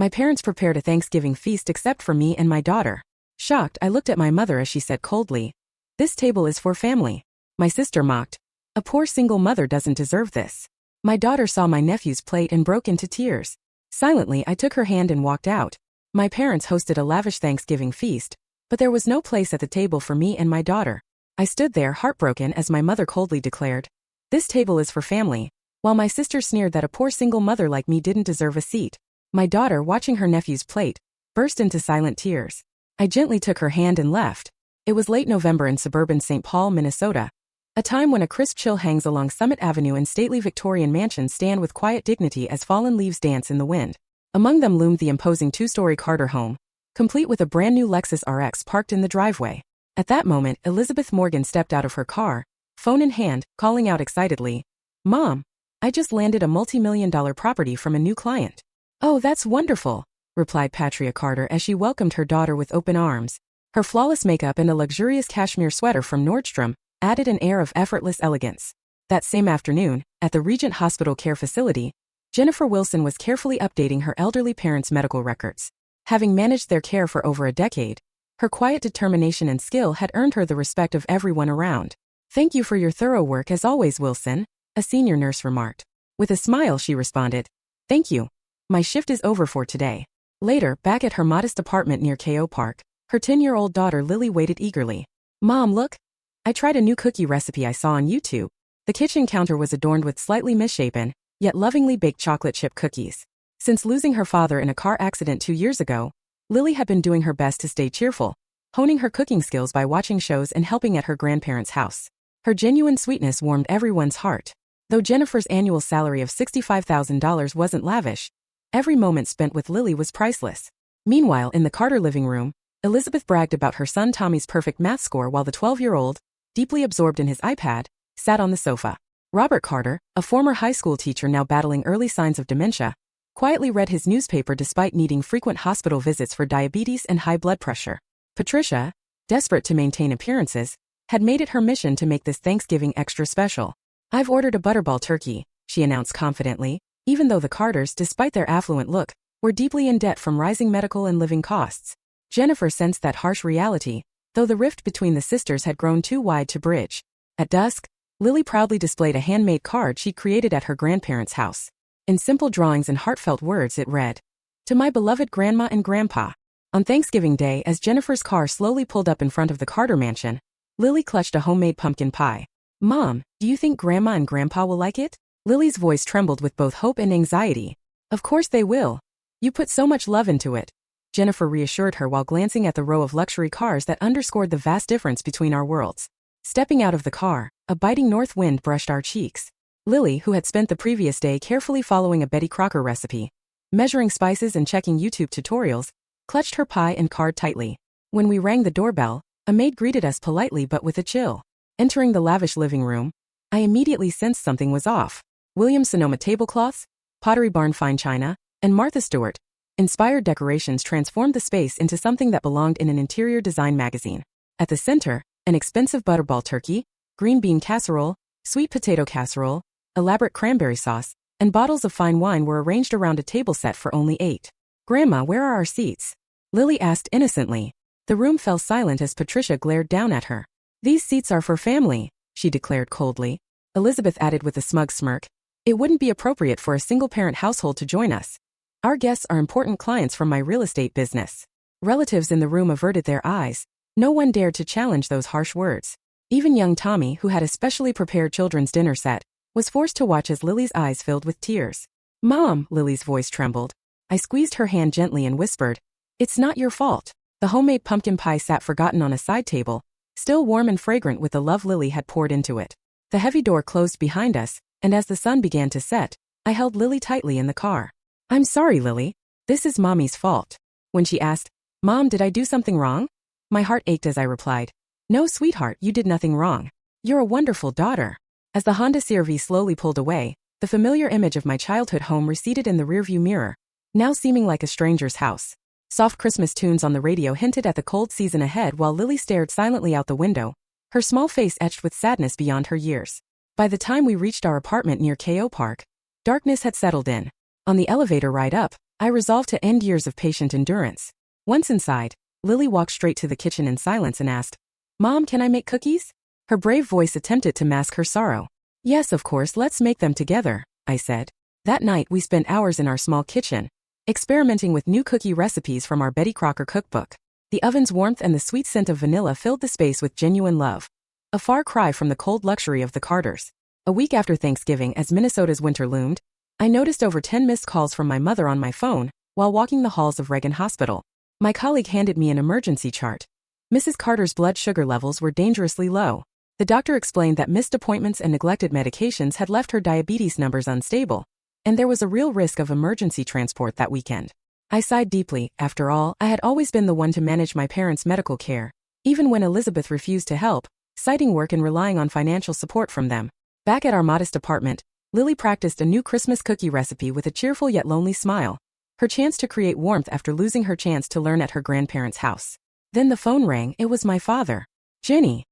My parents prepared a Thanksgiving feast except for me and my daughter. Shocked, I looked at my mother as she said coldly, "This table is for family." My sister mocked, "A poor single mother doesn't deserve this." My daughter saw my nephew's plate and broke into tears. Silently, I took her hand and walked out. My parents hosted a lavish Thanksgiving feast, but there was no place at the table for me and my daughter. I stood there heartbroken as my mother coldly declared, "This table is for family," while my sister sneered that a poor single mother like me didn't deserve a seat. My daughter, watching her nephew's plate, burst into silent tears. I gently took her hand and left. It was late November in suburban St. Paul, Minnesota, a time when a crisp chill hangs along Summit Avenue and stately Victorian mansions stand with quiet dignity as fallen leaves dance in the wind. Among them loomed the imposing two-story Carter home, complete with a brand-new Lexus RX parked in the driveway. At that moment, Elizabeth Morgan stepped out of her car, phone in hand, calling out excitedly, "Mom, I just landed a multi-million-dollar property from a new client." "Oh, that's wonderful," replied Patria Carter as she welcomed her daughter with open arms. Her flawless makeup and a luxurious cashmere sweater from Nordstrom added an air of effortless elegance. That same afternoon, at the Regent Hospital Care Facility, Jennifer Wilson was carefully updating her elderly parents' medical records. Having managed their care for over a decade, her quiet determination and skill had earned her the respect of everyone around. "Thank you for your thorough work as always, Wilson," a senior nurse remarked. With a smile, she responded, "Thank you. My shift is over for today." Later, back at her modest apartment near KO Park, her 10-year-old daughter Lily waited eagerly. "Mom, look. I tried a new cookie recipe I saw on YouTube." The kitchen counter was adorned with slightly misshapen, yet lovingly baked chocolate chip cookies. Since losing her father in a car accident 2 years ago, Lily had been doing her best to stay cheerful, honing her cooking skills by watching shows and helping at her grandparents' house. Her genuine sweetness warmed everyone's heart. Though Jennifer's annual salary of $65,000 wasn't lavish, every moment spent with Lily was priceless. Meanwhile, in the Carter living room, Elizabeth bragged about her son Tommy's perfect math score while the 12-year-old, deeply absorbed in his iPad, sat on the sofa. Robert Carter, a former high school teacher now battling early signs of dementia, quietly read his newspaper despite needing frequent hospital visits for diabetes and high blood pressure. Patricia, desperate to maintain appearances, had made it her mission to make this Thanksgiving extra special. "I've ordered a butterball turkey," she announced confidently, even though the Carters, despite their affluent look, were deeply in debt from rising medical and living costs. Jennifer sensed that harsh reality, though the rift between the sisters had grown too wide to bridge. At dusk, Lily proudly displayed a handmade card she created at her grandparents' house. In simple drawings and heartfelt words it read, "To my beloved Grandma and Grandpa." On Thanksgiving Day, as Jennifer's car slowly pulled up in front of the Carter mansion, Lily clutched a homemade pumpkin pie. "Mom, do you think Grandma and Grandpa will like it?" Lily's voice trembled with both hope and anxiety. "Of course they will. You put so much love into it," Jennifer reassured her while glancing at the row of luxury cars that underscored the vast difference between our worlds. Stepping out of the car, a biting north wind brushed our cheeks. Lily, who had spent the previous day carefully following a Betty Crocker recipe, measuring spices and checking YouTube tutorials, clutched her pie and card tightly. When we rang the doorbell, a maid greeted us politely but with a chill. Entering the lavish living room, I immediately sensed something was off. Williams-Sonoma tablecloths, Pottery Barn fine china, and Martha Stewart inspired decorations transformed the space into something that belonged in an interior design magazine. At the center, an expensive butterball turkey, green bean casserole, sweet potato casserole, elaborate cranberry sauce, and bottles of fine wine were arranged around a table set for only 8. "Grandma, where are our seats?" Lily asked innocently. The room fell silent as Patricia glared down at her. "These seats are for family," she declared coldly. Elizabeth added with a smug smirk, "It wouldn't be appropriate for a single-parent household to join us. Our guests are important clients from my real estate business." Relatives in the room averted their eyes. No one dared to challenge those harsh words. Even young Tommy, who had a specially prepared children's dinner set, was forced to watch as Lily's eyes filled with tears. "Mom," Lily's voice trembled. I squeezed her hand gently and whispered, "It's not your fault." The homemade pumpkin pie sat forgotten on a side table, still warm and fragrant with the love Lily had poured into it. The heavy door closed behind us, and as the sun began to set, I held Lily tightly in the car. "I'm sorry, Lily. This is Mommy's fault." When she asked, "Mom, did I do something wrong?" my heart ached as I replied, "No, sweetheart, you did nothing wrong. You're a wonderful daughter." As the Honda CR-V slowly pulled away, the familiar image of my childhood home receded in the rearview mirror, now seeming like a stranger's house. Soft Christmas tunes on the radio hinted at the cold season ahead while Lily stared silently out the window, her small face etched with sadness beyond her years. By the time we reached our apartment near KO Park, darkness had settled in. On the elevator ride up, I resolved to end years of patient endurance. Once inside, Lily walked straight to the kitchen in silence and asked, "Mom, can I make cookies?" Her brave voice attempted to mask her sorrow. "Yes, of course, let's make them together," I said. That night we spent hours in our small kitchen, experimenting with new cookie recipes from our Betty Crocker cookbook. The oven's warmth and the sweet scent of vanilla filled the space with genuine love. A far cry from the cold luxury of the Carters. A week after Thanksgiving, as Minnesota's winter loomed, I noticed over 10 missed calls from my mother on my phone while walking the halls of Reagan Hospital. My colleague handed me an emergency chart. Mrs. Carter's blood sugar levels were dangerously low. The doctor explained that missed appointments and neglected medications had left her diabetes numbers unstable, and there was a real risk of emergency transport that weekend. I sighed deeply. After all, I had always been the one to manage my parents' medical care, even when Elizabeth refused to help, citing work and relying on financial support from them. Back at our modest apartment, Lily practiced a new Christmas cookie recipe with a cheerful yet lonely smile, her chance to create warmth after losing her chance to learn at her grandparents' house. Then the phone rang. It was my father. "Jenny."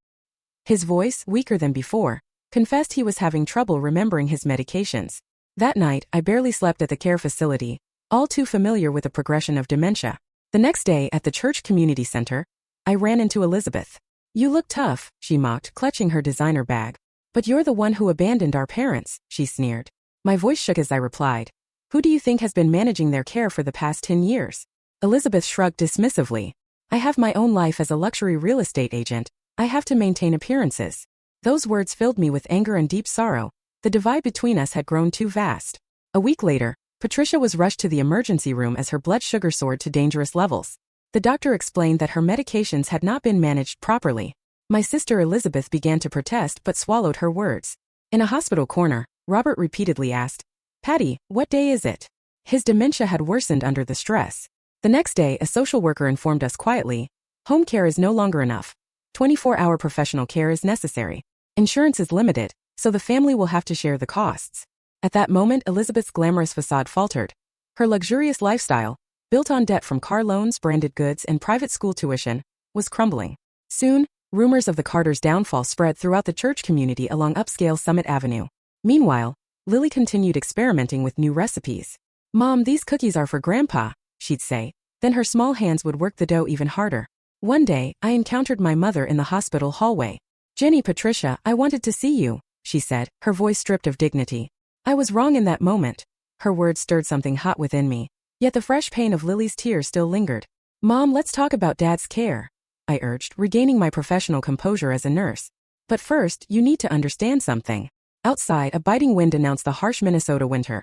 His voice, weaker than before, confessed he was having trouble remembering his medications. That night, I barely slept at the care facility, all too familiar with the progression of dementia. The next day, at the church community center, I ran into Elizabeth. "You look tough," she mocked, clutching her designer bag. "But you're the one who abandoned our parents," she sneered. My voice shook as I replied, "Who do you think has been managing their care for the past 10 years? Elizabeth shrugged dismissively. "I have my own life as a luxury real estate agent. I have to maintain appearances." Those words filled me with anger and deep sorrow. The divide between us had grown too vast. A week later, Patricia was rushed to the emergency room as her blood sugar soared to dangerous levels. The doctor explained that her medications had not been managed properly. My sister Elizabeth began to protest but swallowed her words. In a hospital corner, Robert repeatedly asked, "Patty, what day is it?" His dementia had worsened under the stress. The next day, a social worker informed us quietly, "Home care is no longer enough. 24-hour professional care is necessary. Insurance is limited, so the family will have to share the costs." At that moment, Elizabeth's glamorous facade faltered. Her luxurious lifestyle, built on debt from car loans, branded goods, and private school tuition, was crumbling. Soon, rumors of the Carters' downfall spread throughout the church community along upscale Summit Avenue. Meanwhile, Lily continued experimenting with new recipes. "Mom, these cookies are for Grandpa," she'd say. Then her small hands would work the dough even harder. One day, I encountered my mother in the hospital hallway. "Jenny, Patricia, I wanted to see you," she said, her voice stripped of dignity. I was wrong in that moment. Her words stirred something hot within me. Yet the fresh pain of Lily's tears still lingered. "Mom, let's talk about Dad's care," I urged, regaining my professional composure as a nurse. "But first, you need to understand something." Outside, a biting wind announced the harsh Minnesota winter,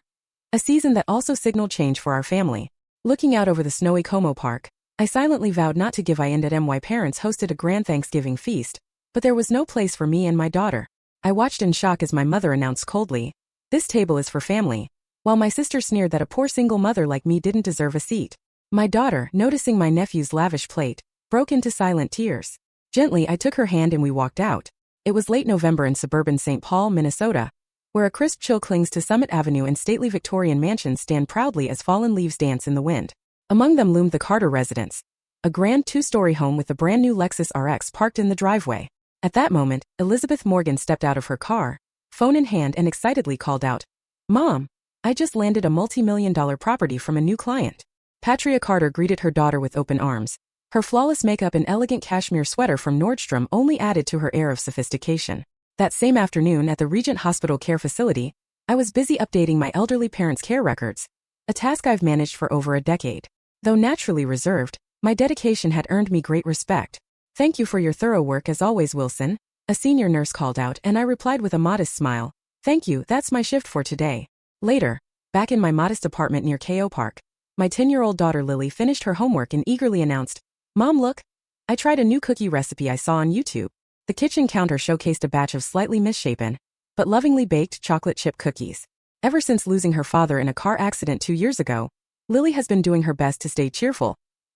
a season that also signaled change for our family. Looking out over the snowy Como Park, I silently vowed not to give in that my parents hosted a grand Thanksgiving feast, but there was no place for me and my daughter. I watched in shock as my mother announced coldly, "This table is for family," while my sister sneered that a poor single mother like me didn't deserve a seat. My daughter, noticing my nephew's lavish plate, broke into silent tears. Gently, I took her hand and we walked out. It was late November in suburban St. Paul, Minnesota, where a crisp chill clings to Summit Avenue and stately Victorian mansions stand proudly as fallen leaves dance in the wind. Among them loomed the Carter residence, a grand two-story home with a brand-new Lexus RX parked in the driveway. At that moment, Elizabeth Morgan stepped out of her car, phone in hand, and excitedly called out, "Mom, I just landed a multi-million-dollar property from a new client." Patria Carter greeted her daughter with open arms. Her flawless makeup and elegant cashmere sweater from Nordstrom only added to her air of sophistication. That same afternoon at the Regent Hospital Care Facility, I was busy updating my elderly parents' care records, a task I've managed for over a decade. Though naturally reserved, my dedication had earned me great respect. "Thank you for your thorough work as always, Wilson," a senior nurse called out, and I replied with a modest smile, "Thank you, that's my shift for today." Later, back in my modest apartment near KO Park, my 10-year-old daughter Lily finished her homework and eagerly announced, "Mom, look, I tried a new cookie recipe I saw on YouTube." The kitchen counter showcased a batch of slightly misshapen, but lovingly baked chocolate chip cookies. Ever since losing her father in a car accident 2 years ago, Lily has been doing her best to stay cheerful,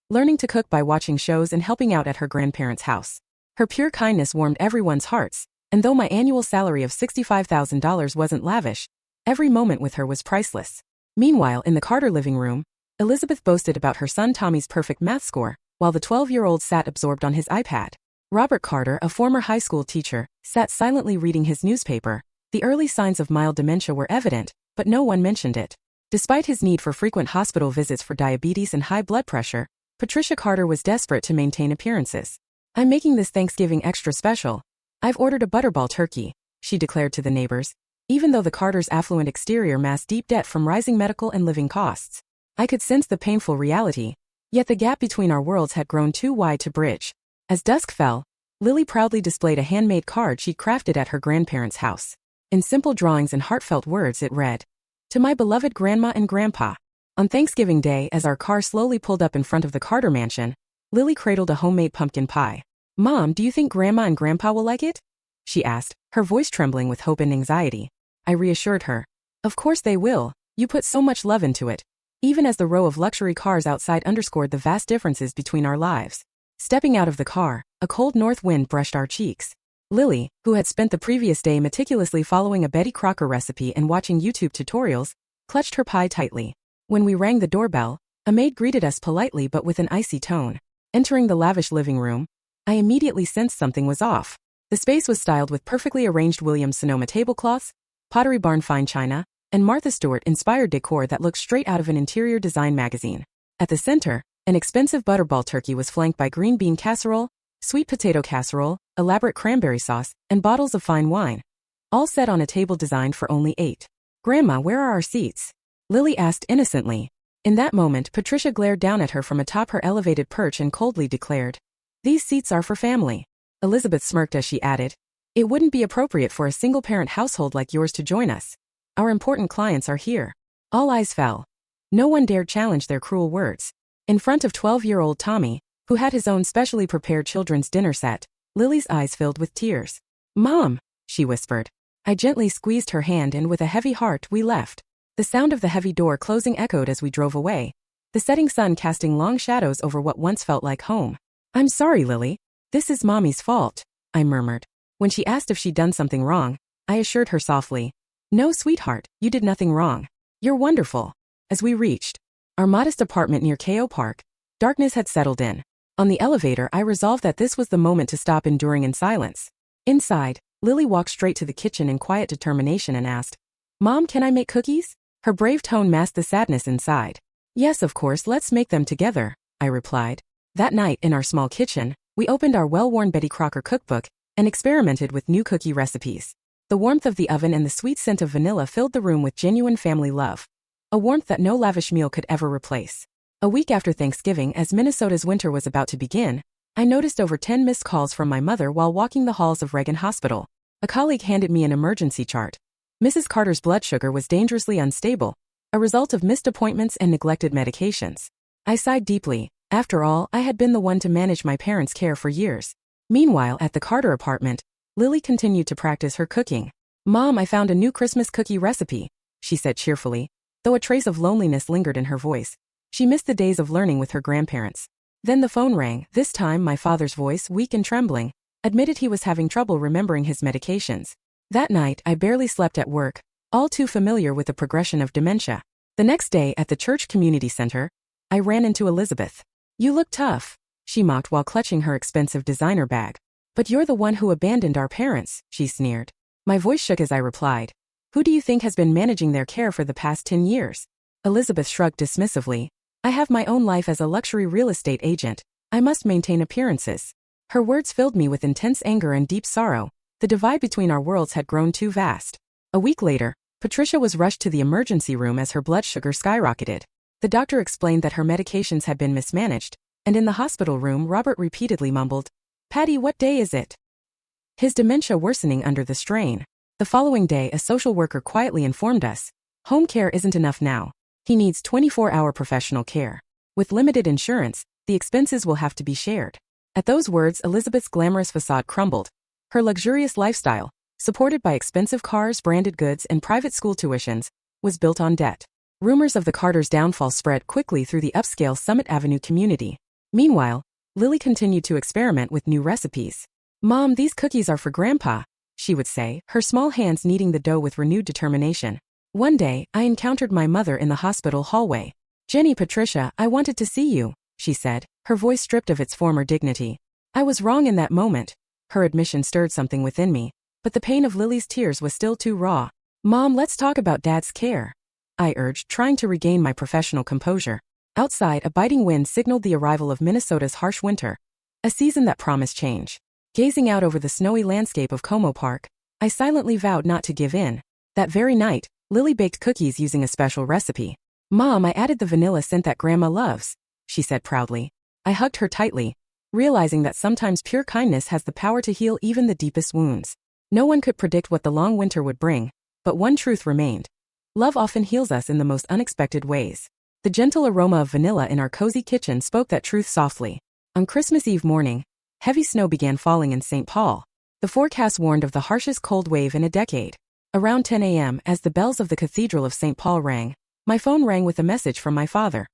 learning to cook by watching shows and helping out at her grandparents' house. Her pure kindness warmed everyone's hearts, and though my annual salary of $65,000 wasn't lavish, every moment with her was priceless. Meanwhile, in the Carter living room, Elizabeth boasted about her son Tommy's perfect math score, while the 12-year-old sat absorbed on his iPad. Robert Carter, a former high school teacher, sat silently reading his newspaper. The early signs of mild dementia were evident, but no one mentioned it. Despite his need for frequent hospital visits for diabetes and high blood pressure, Patricia Carter was desperate to maintain appearances. "I'm making this Thanksgiving extra special. I've ordered a butterball turkey," she declared to the neighbors. Even though the Carters' affluent exterior masked deep debt from rising medical and living costs, I could sense the painful reality. Yet the gap between our worlds had grown too wide to bridge. As dusk fell, Lily proudly displayed a handmade card she'd crafted at her grandparents' house. In simple drawings and heartfelt words it read, "To my beloved Grandma and Grandpa." On Thanksgiving Day, as our car slowly pulled up in front of the Carter mansion, Lily cradled a homemade pumpkin pie. "Mom, do you think Grandma and Grandpa will like it?" she asked, her voice trembling with hope and anxiety. I reassured her. "Of course they will, you put so much love into it," even as the row of luxury cars outside underscored the vast differences between our lives. Stepping out of the car, a cold north wind brushed our cheeks. Lily, who had spent the previous day meticulously following a Betty Crocker recipe and watching YouTube tutorials, clutched her pie tightly. When we rang the doorbell, a maid greeted us politely but with an icy tone. Entering the lavish living room, I immediately sensed something was off. The space was styled with perfectly arranged Williams-Sonoma tablecloths, Pottery Barn fine china, and Martha Stewart-inspired decor that looked straight out of an interior design magazine. At the center, an expensive butterball turkey was flanked by green bean casserole, sweet potato casserole, elaborate cranberry sauce, and bottles of fine wine, all set on a table designed for only 8. "Grandma, where are our seats?" Lily asked innocently. In that moment, Patricia glared down at her from atop her elevated perch and coldly declared, "These seats are for family." Elizabeth smirked as she added, "It wouldn't be appropriate for a single-parent household like yours to join us. Our important clients are here." All eyes fell. No one dared challenge their cruel words. In front of 12-year-old Tommy, who had his own specially prepared children's dinner set, Lily's eyes filled with tears. "Mom," she whispered. I gently squeezed her hand and with a heavy heart we left. The sound of the heavy door closing echoed as we drove away, the setting sun casting long shadows over what once felt like home. "I'm sorry, Lily. This is Mommy's fault," I murmured. When she asked if she'd done something wrong, I assured her softly, "No, sweetheart, you did nothing wrong. You're wonderful." As we reached our modest apartment near KO Park, darkness had settled in. On the elevator, I resolved that this was the moment to stop enduring in silence. Inside, Lily walked straight to the kitchen in quiet determination and asked, "Mom, can I make cookies?" Her brave tone masked the sadness inside. "Yes, of course, let's make them together," I replied. That night, in our small kitchen, we opened our well-worn Betty Crocker cookbook and experimented with new cookie recipes. The warmth of the oven and the sweet scent of vanilla filled the room with genuine family love, a warmth that no lavish meal could ever replace. A week after Thanksgiving, as Minnesota's winter was about to begin, I noticed over 10 missed calls from my mother while walking the halls of Reagan Hospital. A colleague handed me an emergency chart. Mrs. Carter's blood sugar was dangerously unstable, a result of missed appointments and neglected medications. I sighed deeply. After all, I had been the one to manage my parents' care for years. Meanwhile, at the Carter apartment, Lily continued to practice her cooking. "Mom, I found a new Christmas cookie recipe," she said cheerfully, though a trace of loneliness lingered in her voice. She missed the days of learning with her grandparents. Then the phone rang. This time, my father's voice, weak and trembling, admitted he was having trouble remembering his medications. That night, I barely slept at work, all too familiar with the progression of dementia. The next day, at the church community center, I ran into Elizabeth. "You look tough," she mocked while clutching her expensive designer bag. "But you're the one who abandoned our parents," she sneered. My voice shook as I replied, "Who do you think has been managing their care for the past 10 years? Elizabeth shrugged dismissively. "I have my own life as a luxury real estate agent. I must maintain appearances." Her words filled me with intense anger and deep sorrow. The divide between our worlds had grown too vast. A week later, Patricia was rushed to the emergency room as her blood sugar skyrocketed. The doctor explained that her medications had been mismanaged, and in the hospital room, Robert repeatedly mumbled, "Patty, what day is it?" His dementia worsening under the strain. The following day, a social worker quietly informed us, "Home care isn't enough now. He needs 24-hour professional care. With limited insurance, the expenses will have to be shared." At those words, Elizabeth's glamorous facade crumbled. Her luxurious lifestyle, supported by expensive cars, branded goods, and private school tuitions, was built on debt. Rumors of the Carters' downfall spread quickly through the upscale Summit Avenue community. Meanwhile, Lily continued to experiment with new recipes. "Mom, these cookies are for Grandpa," she would say, her small hands kneading the dough with renewed determination. One day, I encountered my mother in the hospital hallway. "Jenny, Patricia, I wanted to see you," she said, her voice stripped of its former dignity. I was wrong in that moment. Her admission stirred something within me, but the pain of Lily's tears was still too raw. "Mom, let's talk about Dad's care." I urged, trying to regain my professional composure. Outside, a biting wind signaled the arrival of Minnesota's harsh winter, a season that promised change. Gazing out over the snowy landscape of Como Park, I silently vowed not to give in. That very night, Lily baked cookies using a special recipe. "Mom, I added the vanilla scent that Grandma loves," she said proudly. I hugged her tightly, realizing that sometimes pure kindness has the power to heal even the deepest wounds. No one could predict what the long winter would bring, but one truth remained. Love often heals us in the most unexpected ways. The gentle aroma of vanilla in our cozy kitchen spoke that truth softly. On Christmas Eve morning, heavy snow began falling in St. Paul. The forecast warned of the harshest cold wave in a decade. Around 10 a.m., as the bells of the Cathedral of St. Paul rang, my phone rang with a message from my father.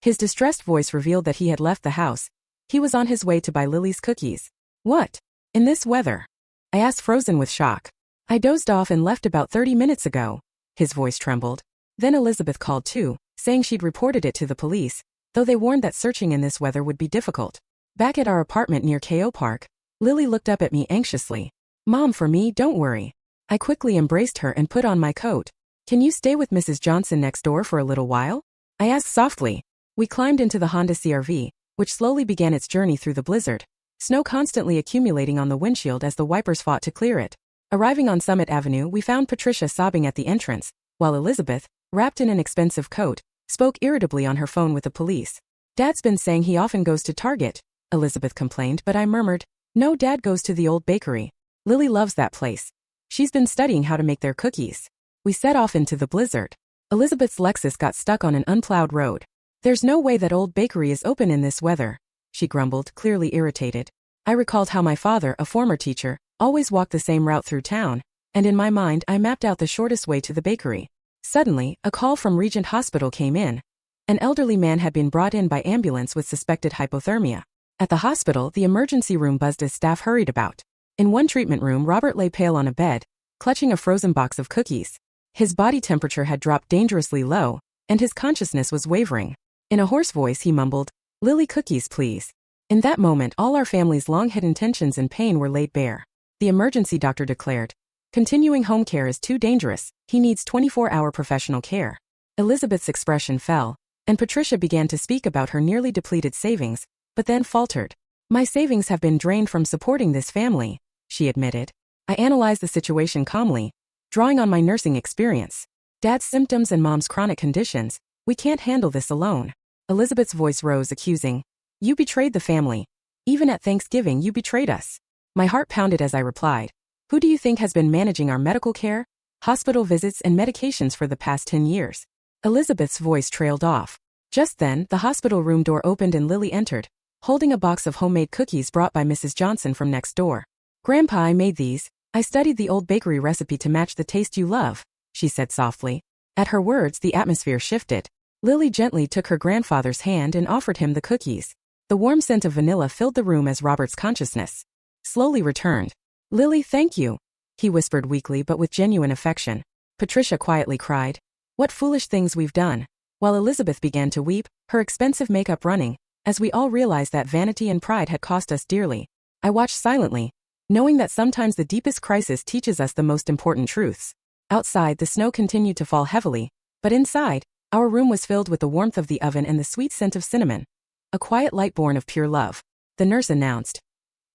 His distressed voice revealed that he had left the house. He was on his way to buy Lily's cookies. "What? In this weather?" I asked, frozen with shock. "I dozed off and left about 30 minutes ago." His voice trembled. Then Elizabeth called too, saying she'd reported it to the police, though they warned that searching in this weather would be difficult. Back at our apartment near KO Park, Lily looked up at me anxiously. "Mom, for me, don't worry." I quickly embraced her and put on my coat. "Can you stay with Mrs. Johnson next door for a little while?" I asked softly. We climbed into the Honda CR-V, which slowly began its journey through the blizzard, snow constantly accumulating on the windshield as the wipers fought to clear it. Arriving on Summit Avenue, we found Patricia sobbing at the entrance, while Elizabeth, wrapped in an expensive coat, spoke irritably on her phone with the police. "Dad's been saying he often goes to Target," Elizabeth complained, but I murmured, "No, Dad goes to the old bakery. Lily loves that place. She's been studying how to make their cookies." We set off into the blizzard. Elizabeth's Lexus got stuck on an unplowed road. "There's no way that old bakery is open in this weather," she grumbled, clearly irritated. I recalled how my father, a former teacher, always walked the same route through town, and in my mind I mapped out the shortest way to the bakery. Suddenly, a call from Regent Hospital came in. An elderly man had been brought in by ambulance with suspected hypothermia. At the hospital, the emergency room buzzed as staff hurried about. In one treatment room, Robert lay pale on a bed, clutching a frozen box of cookies. His body temperature had dropped dangerously low, and his consciousness was wavering. In a hoarse voice, he mumbled, "Lily, cookies, please." In that moment, all our family's long-hidden tensions and pain were laid bare. The emergency doctor declared, "Continuing home care is too dangerous. He needs 24-hour professional care." Elizabeth's expression fell, and Patricia began to speak about her nearly depleted savings, but then faltered. "My savings have been drained from supporting this family," she admitted. I analyzed the situation calmly, drawing on my nursing experience. "Dad's symptoms and Mom's chronic conditions. We can't handle this alone." Elizabeth's voice rose, accusing, "You betrayed the family. Even at Thanksgiving, you betrayed us." My heart pounded as I replied, "Who do you think has been managing our medical care, hospital visits, and medications for the past 10 years? Elizabeth's voice trailed off. Just then, the hospital room door opened and Lily entered, holding a box of homemade cookies brought by Mrs. Johnson from next door. "Grandpa, I made these. I studied the old bakery recipe to match the taste you love," she said softly. At her words, the atmosphere shifted. Lily gently took her grandfather's hand and offered him the cookies. The warm scent of vanilla filled the room as Robert's consciousness slowly returned. "Lily, thank you," he whispered weakly but with genuine affection. Patricia quietly cried, "What foolish things we've done," while Elizabeth began to weep, her expensive makeup running, as we all realized that vanity and pride had cost us dearly. I watched silently, knowing that sometimes the deepest crisis teaches us the most important truths. Outside, the snow continued to fall heavily, but inside, our room was filled with the warmth of the oven and the sweet scent of cinnamon. "A quiet light born of pure love," the nurse announced.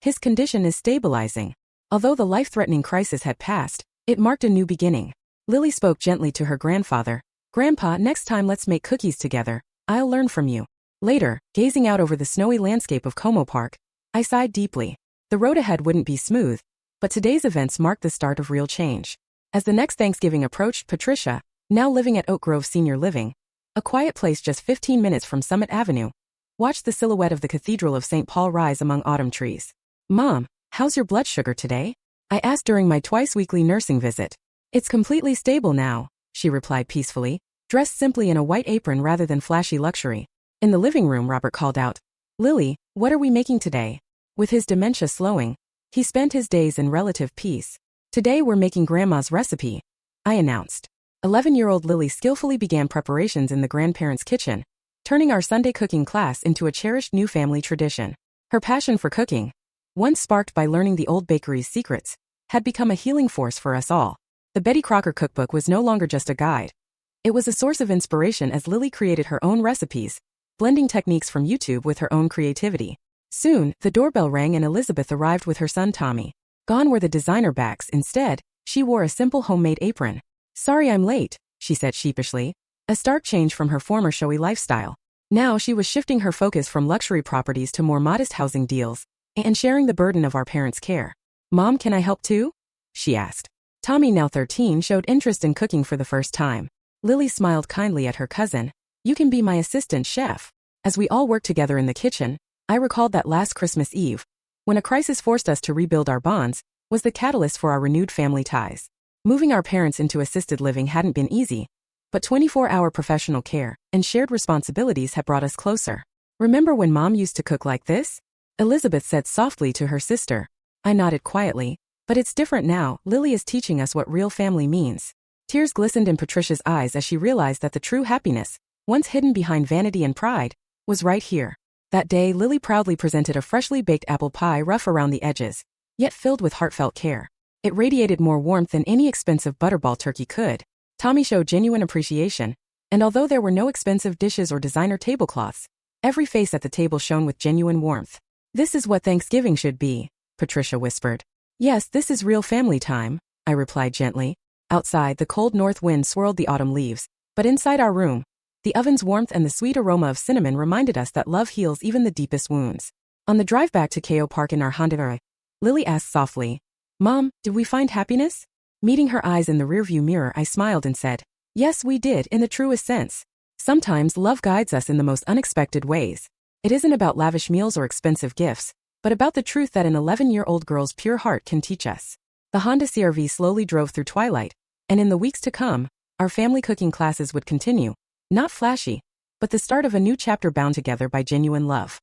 "His condition is stabilizing." Although the life-threatening crisis had passed, it marked a new beginning. Lily spoke gently to her grandfather, "Grandpa, next time let's make cookies together. I'll learn from you." Later, gazing out over the snowy landscape of Como Park, I sighed deeply. The road ahead wouldn't be smooth, but today's events marked the start of real change. As the next Thanksgiving approached, Patricia, now living at Oak Grove Senior Living, a quiet place just 15 minutes from Summit Avenue, watched the silhouette of the Cathedral of St. Paul rise among autumn trees. "Mom, how's your blood sugar today?" I asked during my twice-weekly nursing visit. "It's completely stable now," she replied peacefully, dressed simply in a white apron rather than flashy luxury. In the living room, Robert called out, "Lily, what are we making today?" With his dementia slowing, he spent his days in relative peace. "Today we're making Grandma's recipe," I announced. 11-year-old Lily skillfully began preparations in the grandparents' kitchen, turning our Sunday cooking class into a cherished new family tradition. Her passion for cooking, once sparked by learning the old bakery's secrets, had become a healing force for us all. The Betty Crocker cookbook was no longer just a guide. It was a source of inspiration as Lily created her own recipes, blending techniques from YouTube with her own creativity. Soon, the doorbell rang and Elizabeth arrived with her son Tommy. Gone were the designer bags. Instead, she wore a simple homemade apron. "Sorry I'm late," she said sheepishly, a stark change from her former showy lifestyle. Now she was shifting her focus from luxury properties to more modest housing deals and sharing the burden of our parents' care. "Mom, can I help too?" she asked. Tommy, now 13, showed interest in cooking for the first time. Lily smiled kindly at her cousin. "You can be my assistant chef." As we all worked together in the kitchen, I recalled that last Christmas Eve, when a crisis forced us to rebuild our bonds, was the catalyst for our renewed family ties. Moving our parents into assisted living hadn't been easy, but 24-hour professional care and shared responsibilities had brought us closer. "Remember when Mom used to cook like this?" Elizabeth said softly to her sister. I nodded quietly. "But it's different now. Lily is teaching us what real family means." Tears glistened in Patricia's eyes as she realized that the true happiness, once hidden behind vanity and pride, was right here. That day, Lily proudly presented a freshly baked apple pie, rough around the edges, yet filled with heartfelt care. It radiated more warmth than any expensive butterball turkey could. Tommy showed genuine appreciation, and although there were no expensive dishes or designer tablecloths, every face at the table shone with genuine warmth. "This is what Thanksgiving should be," Patricia whispered. "Yes, this is real family time," I replied gently. Outside, the cold north wind swirled the autumn leaves, but inside our room, the oven's warmth and the sweet aroma of cinnamon reminded us that love heals even the deepest wounds. On the drive back to KO Park in our Honda, Lily asked softly, "Mom, did we find happiness?" Meeting her eyes in the rearview mirror, I smiled and said, "Yes, we did, in the truest sense." Sometimes love guides us in the most unexpected ways. It isn't about lavish meals or expensive gifts, but about the truth that an 11-year-old girl's pure heart can teach us. The Honda CR-V slowly drove through twilight, and in the weeks to come, our family cooking classes would continue. Not flashy, but the start of a new chapter bound together by genuine love.